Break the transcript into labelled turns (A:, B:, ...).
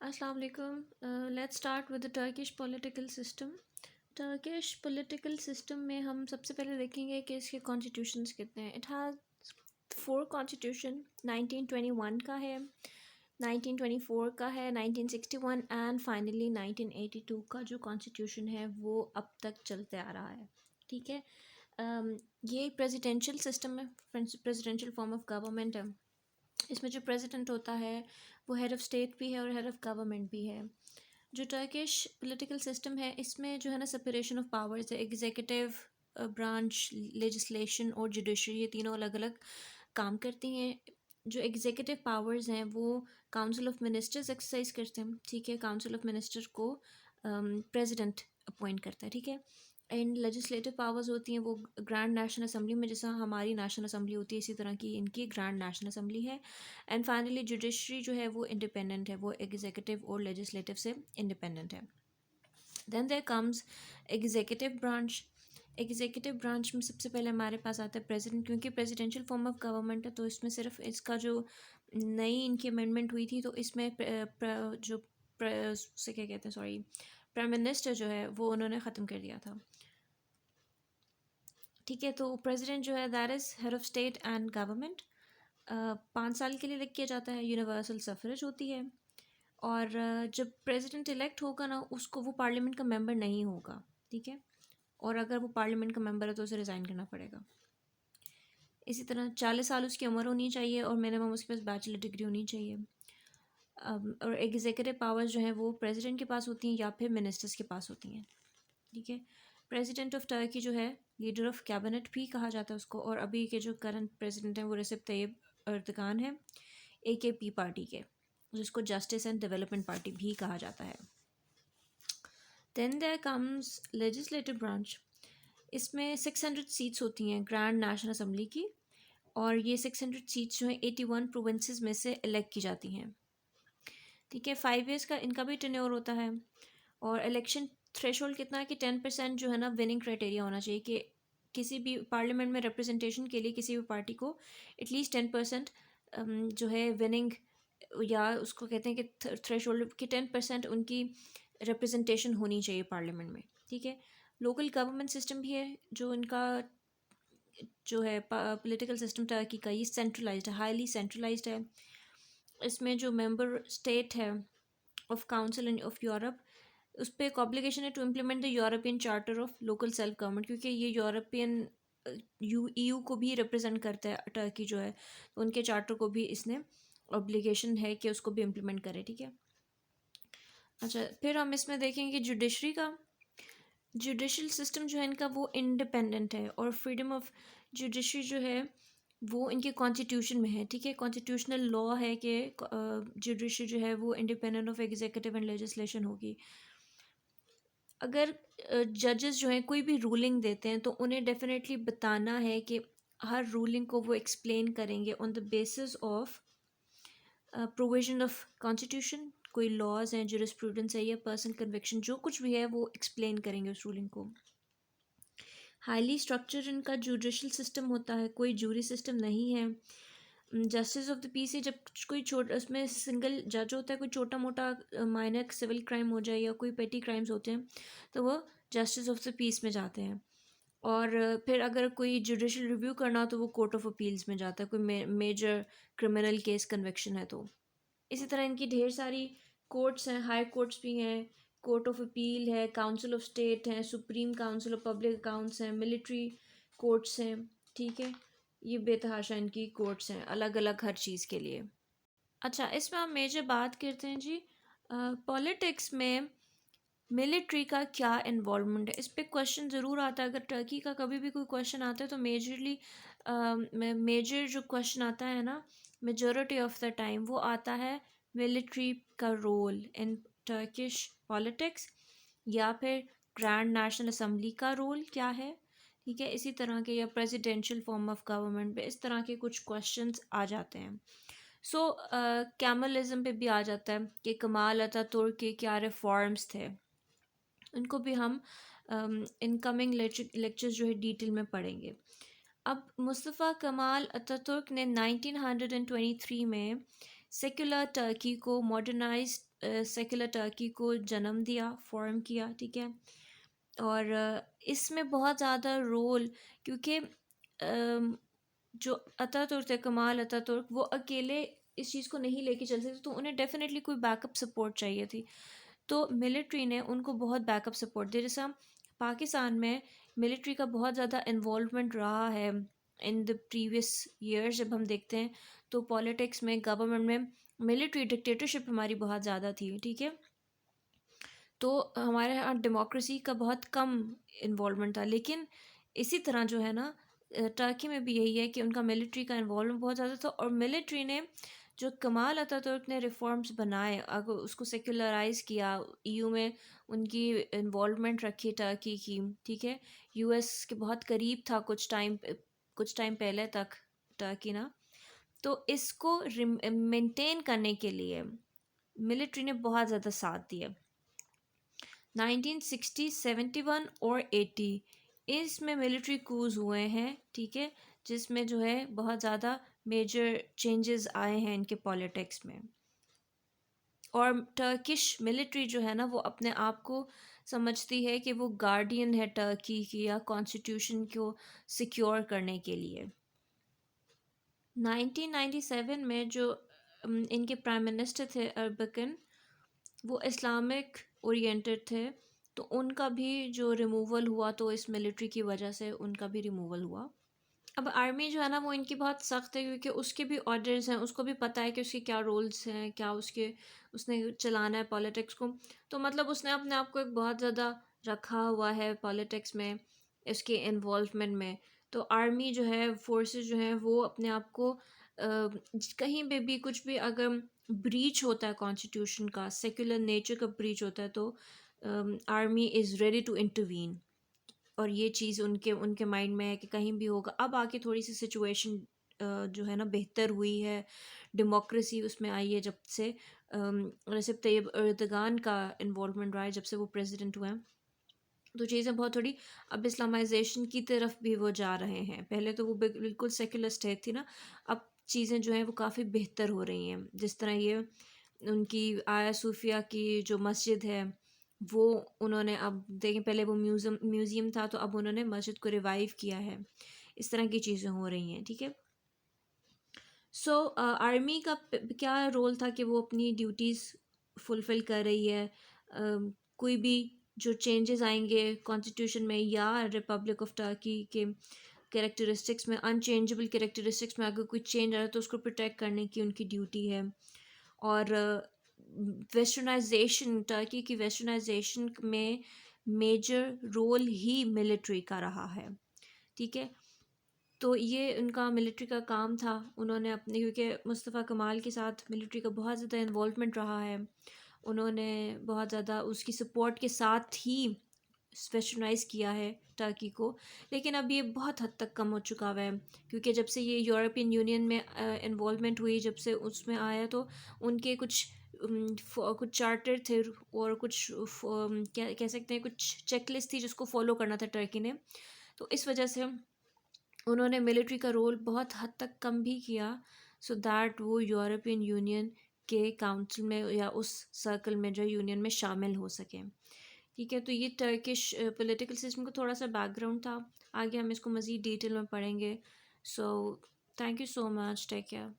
A: अस्सलाम वालेकुम। Let's start with the Turkish political system. Turkish political system में हम सबसे पहले देखेंगे कि इसके कॉन्स्टिट्यूशंस कितने हैं। It has 4 constitution. 1921 का है, 1924 का है, 1961 एंड फाइनली 1982 का जो कॉन्स्टिट्यूशन है वो अब तक चलते आ रहा है। ठीक है। ये प्रेसिडेंशियल सिस्टम है, प्रेसिडेंशियल फॉर्म ऑफ गवर्नमेंट है। इसमें जो प्रेसिडेंट होता है वो हेड ऑफ़ स्टेट भी है और हेड ऑफ़ गवर्नमेंट भी है। जो टर्किश पॉलिटिकल सिस्टम है इसमें जो है ना सेपरेशन ऑफ पावर्स है। एग्जीक्यूटिव ब्रांच, लेजिस्लेशन और जुडिशरी, ये तीनों अलग अलग काम करती हैं। जो एग्जीक्यूटिव पावर्स हैं वो काउंसिल ऑफ मिनिस्टर्स एक्सरसाइज करते हैं। ठीक है। काउंसिल ऑफ मिनिस्टर को प्रेसिडेंट अपॉइंट करता है। ठीक है। एंड लेजिस्लेटिव पावर्स होती हैं वो ग्रैंड नेशनल असम्बली में, जैसा हमारी नेशनल असम्बली होती है इसी तरह की इनकी ग्रैंड नेशनल असम्बली है। एंड फाइनली जुडिशरी जो है वो इंडिपेंडेंट है, वो एग्जीक्यूटिव और लेजिस्लेटिव से इंडिपेंडेंट है। Then there comes executive branch. Executive branch में सबसे पहले हमारे पास आता है प्रेसिडेंट, क्योंकि प्रेसिडेंशियल फॉर्म ऑफ गवर्नमेंट है तो इसमें सिर्फ इसका जो नई इनकी अमेंडमेंट हुई थी तो इसमें उसे क्या कहते हैं, सॉरी, प्राइम मिनिस्टर जो है वो उन्होंने ख़त्म कर दिया था। ठीक है। तो प्रेसिडेंट जो है that is head of state and government. 5 साल के लिए इलेक्ट किया जाता है। यूनिवर्सल सफरेज होती है। और जब प्रेसिडेंट इलेक्ट होगा ना उसको, वो पार्लियामेंट का मेंबर नहीं होगा। ठीक है। और अगर वो पार्लियामेंट का मेंबर है तो उसे रिज़ाइन करना पड़ेगा। इसी तरह 40 साल उसकी उम्र होनी चाहिए और मिनिमम उसके पास बैचलर डिग्री होनी चाहिए। और एग्जीक्यूटिव पावर्स जो हैं वो प्रेसिडेंट के पास होती हैं या फिर मिनिस्टर्स के पास होती हैं। ठीक है। प्रेसिडेंट ऑफ टर्की जो है लीडर ऑफ कैबिनेट भी कहा जाता है उसको। और अभी के जो करंट प्रेसिडेंट हैं वो रेसिप तैयब एर्दोगान है, AKP पार्टी के, जिसको जस्टिस एंड डेवलपमेंट पार्टी भी कहा जाता है। Then there comes legislative branch. इसमें 600 सीट्स होती हैं ग्रैंड नेशनल असम्बली की, और ये 600 सीट्स जो हैं 81 प्रोविंसेस में से इलेक्ट की जाती हैं। ठीक है। 5 ईयर्स का इनका भी टेन्योर होता है। और इलेक्शन थ्रेशोल्ड कितना है कि 10% जो है ना विनिंग क्राइटेरिया होना चाहिए कि किसी भी पार्लियामेंट में रिप्रेजेंटेशन के लिए किसी भी पार्टी को एटलीस्ट 10% जो है विनिंग, या उसको कहते हैं कि थ्रेशोल्ड कि 10% उनकी रिप्रेजेंटेशन होनी चाहिए पार्लियामेंट में। ठीक है। लोकल गवर्नमेंट सिस्टम भी है जो इनका जो है पॉलिटिकल सिस्टम टर्की का, ये सेंट्रलाइज्ड है, हाईली सेंट्रलाइज्ड है। इसमें जो मेंबर स्टेट है ऑफ काउंसिल ऑफ यूरोप, उस पर एक ऑब्लिगेशन है to implement the European charter of local self government, क्योंकि ये यूरोपियन EU को भी रिप्रेजेंट करता है टर्की जो है, तो उनके चार्टर को भी इसने ऑब्लिगेशन है कि उसको भी इम्प्लीमेंट करे। ठीक है। अच्छा, फिर हम इसमें देखेंगे जुडिशरी का। जुडिशल सिस्टम जो है इनका वो इंडिपेंडेंट है, और फ्रीडम ऑफ जुडिशरी जो है वो इनके कॉन्स्टिट्यूशन में है। ठीक है। कॉन्स्टिट्यूशनल लॉ है कि जुडिशरी जो है वो independent of executive and legislation होगी। अगर जजेस जो हैं कोई भी रूलिंग देते हैं तो उन्हें डेफिनेटली बताना है कि हर रूलिंग को वो एक्सप्लेन करेंगे on the basis of provision of constitution. कोई लॉज हैं, जुरिस्प्रूडेंस है या पर्सनल कन्विक्शन, जो कुछ भी है वो एक्सप्लेन करेंगे उस रूलिंग को। हाईली स्ट्रक्चर इनका जुडिशल सिस्टम होता है, कोई जूरी सिस्टम नहीं है। जस्टिस ऑफ द पीस है, जब कोई छोटा, उसमें सिंगल जज होता है, कोई छोटा मोटा माइनर सिविल क्राइम हो जाए या कोई पेटी क्राइम्स होते हैं तो वो जस्टिस ऑफ द पीस में जाते हैं। और फिर अगर कोई जुडिशल रिव्यू करना हो तो वो कोर्ट ऑफ अपील्स में जाता है, कोई मेजर क्रिमिनल केस कन्विक्शन है तो। इसी तरह इनकी ढेर सारी कोर्ट्स हैं, हाई कोर्ट्स भी हैं, कोर्ट ऑफ अपील है, काउंसिल ऑफ स्टेट हैं, supreme council of public accounts हैं, मिलिट्री कोर्ट्स हैं। ठीक है। ये बेतहाशा इनकी कोर्ट्स हैं, अलग अलग हर चीज़ के लिए। अच्छा, इसमें हम मेजर बात करते हैं जी पॉलिटिक्स में मिलिट्री का क्या इन्वॉल्वमेंट है। इस पर क्वेश्चन ज़रूर आता है। अगर टर्की का कभी भी कोई क्वेश्चन आता है तो मेजरली मेजर जो क्वेश्चन आता है ना, मेजॉरिटी ऑफ द टाइम वो आता है मिलिट्री का रोल इन टर्किश पॉलिटिक्स, या फिर ग्रैंड नेशनल असम्बली का रोल क्या है। ठीक है। इसी तरह के, या प्रेसिडेंशियल फॉर्म ऑफ गवर्नमेंट पे इस तरह के कुछ क्वेश्चंस आ जाते हैं। सो कैमलिज्म पे भी आ जाता है कि कमाल अतातुर्क के क्या रिफॉर्म्स थे, उनको भी हम इनकमिंग लेक्चर्स जो है डिटेल में पढ़ेंगे। अब मुस्तफ़ा कमाल अतातुर्क ने 1923 में सेक्युलर टर्की को, मॉडर्नाइज सेक्युलर टर्की को जन्म दिया, फॉर्म किया, ठीक है। और इसमें बहुत ज़्यादा रोल, क्योंकि जो अतातुर्क थे, कमाल अतातुर्क, वो अकेले इस चीज़ को नहीं लेके चल सकते, तो उन्हें डेफिनेटली कोई बैकअप सपोर्ट चाहिए थी। तो मिलिट्री ने उनको बहुत बैकअप सपोर्ट दिया। जैसे हम पाकिस्तान में मिलिट्री का बहुत ज़्यादा इन्वॉल्वमेंट रहा है इन द प्रीवियस ईयर्स। जब हम देखते हैं तो पॉलिटिक्स में, गवर्नमेंट में मिलिट्री डिक्टेटरशिप हमारी बहुत ज़्यादा थी, ठीक है। तो हमारे यहाँ डेमोक्रेसी का बहुत कम इन्वॉल्वमेंट था। लेकिन इसी तरह जो है ना, टर्की में भी यही है कि उनका मिलिट्री का इन्वॉल्वमेंट बहुत ज़्यादा था। और मिलिट्री ने जो कमाल अतातुर्क ने रिफॉर्म्स बनाए, अगर उसको सेक्युलराइज किया, ईयू में उनकी इन्वॉल्वमेंट रखी टर्की की, ठीक है। यूएस के बहुत करीब था कुछ टाइम पहले तक टर्की ना। तो इसको मेंटेन करने के लिए मिलिट्री ने बहुत ज़्यादा साथ दिया। 1960, 71 और 80 इसमें मिलिट्री कूज हुए हैं, ठीक है, जिसमें जो है बहुत ज़्यादा मेजर चेंजेस आए हैं इनके पॉलिटिक्स में। और टर्किश मिलिट्री जो है ना, वो अपने आप को समझती है कि वो गार्डियन है टर्की की, या कॉन्स्टिट्यूशन को सिक्योर करने के लिए। 1997 में जो इनके प्राइम मिनिस्टर थे अरबकन, वो इस्लामिक ओरिएंटेड थे, तो उनका भी जो रिमूवल हुआ, तो इस मिलिट्री की वजह से उनका भी रिमूवल हुआ। अब आर्मी जो है ना, वो इनकी बहुत सख्त है, क्योंकि उसके भी ऑर्डर्स हैं, उसको भी पता है कि उसके क्या रोल्स हैं, क्या उसने चलाना है पॉलिटिक्स को। तो मतलब उसने अपने आप को एक बहुत ज़्यादा रखा हुआ है पॉलिटिक्स में, इसके इन्वॉल्वमेंट में। तो आर्मी जो है, फोर्सेस जो हैं, वो अपने आप को कहीं पे भी कुछ भी अगर ब्रीच होता है कॉन्स्टिट्यूशन का, सेक्युलर नेचर का ब्रीच होता है, तो army is ready to intervene. और ये चीज़ उनके उनके माइंड में है कि कहीं भी होगा। अब आके थोड़ी सी सिचुएशन जो है ना बेहतर हुई है, डेमोक्रेसी उसमें आई है जब से रेसिप तैयब एर्दोगान का इन्वॉल्वमेंट रहा है, जब से वो प्रेसिडेंट हुए हैं। तो चीज़ें बहुत थोड़ी अब इस्लामाइजेशन की तरफ भी वो जा रहे हैं। पहले तो वो बिल्कुल सेक्युलर स्टेट थी ना, अब चीज़ें जो हैं वो काफ़ी बेहतर हो रही हैं। जिस तरह ये उनकी आया सूफिया की जो मस्जिद है, वो उन्होंने, अब देखें, पहले वो म्यूज़ियम था, तो अब उन्होंने मस्जिद को रिवाइव किया है। इस तरह की चीज़ें हो रही हैं, ठीक है। सो आर्मी का क्या रोल था कि वो अपनी ड्यूटीज़ फुलफ़िल कर रही है। कोई भी जो चेंजेस आएंगे कॉन्स्टिट्यूशन में या रिपब्लिक ऑफ टर्की के कैरेक्टरिस्टिक्स में, अनचेंजेबल कैरेक्टरिस्टिक्स में अगर कोई चेंज आ रहा है, तो उसको प्रोटेक्ट करने की उनकी ड्यूटी है। और वेस्टर्नाइजेशन, टर्की की वेस्टर्नाइजेशन में मेजर रोल ही मिलिट्री का रहा है, ठीक है। तो ये उनका मिलिट्री का काम था। उन्होंने अपने, क्योंकि मुस्तफ़ा कमाल के साथ मिलिट्री का बहुत ज़्यादा इन्वॉल्वमेंट रहा है, उन्होंने बहुत ज़्यादा उसकी सपोर्ट के साथ ही वेस्टर्नाइज़ किया है टर्की को। लेकिन अब ये बहुत हद तक कम हो चुका हुआ है, क्योंकि जब से ये यूरोपियन यूनियन में इन्वॉल्वमेंट हुई, जब से उसमें आया, तो उनके कुछ चार्टर थे, और कुछ क्या कह सकते हैं, कुछ चेकलिस्ट थी जिसको फॉलो करना था टर्की ने। तो इस वजह से उन्होंने मिलिट्री का रोल बहुत हद तक कम भी किया, सो दैट वो यूरोपियन यूनियन के काउंसिल में या उस सर्कल में जो यूनियन में शामिल हो सकें, ठीक है। तो ये टर्किश पॉलिटिकल सिस्टम का थोड़ा सा बैकग्राउंड था। आगे हम इसको मज़ीद डिटेल में पढ़ेंगे। So thank you so much, take care.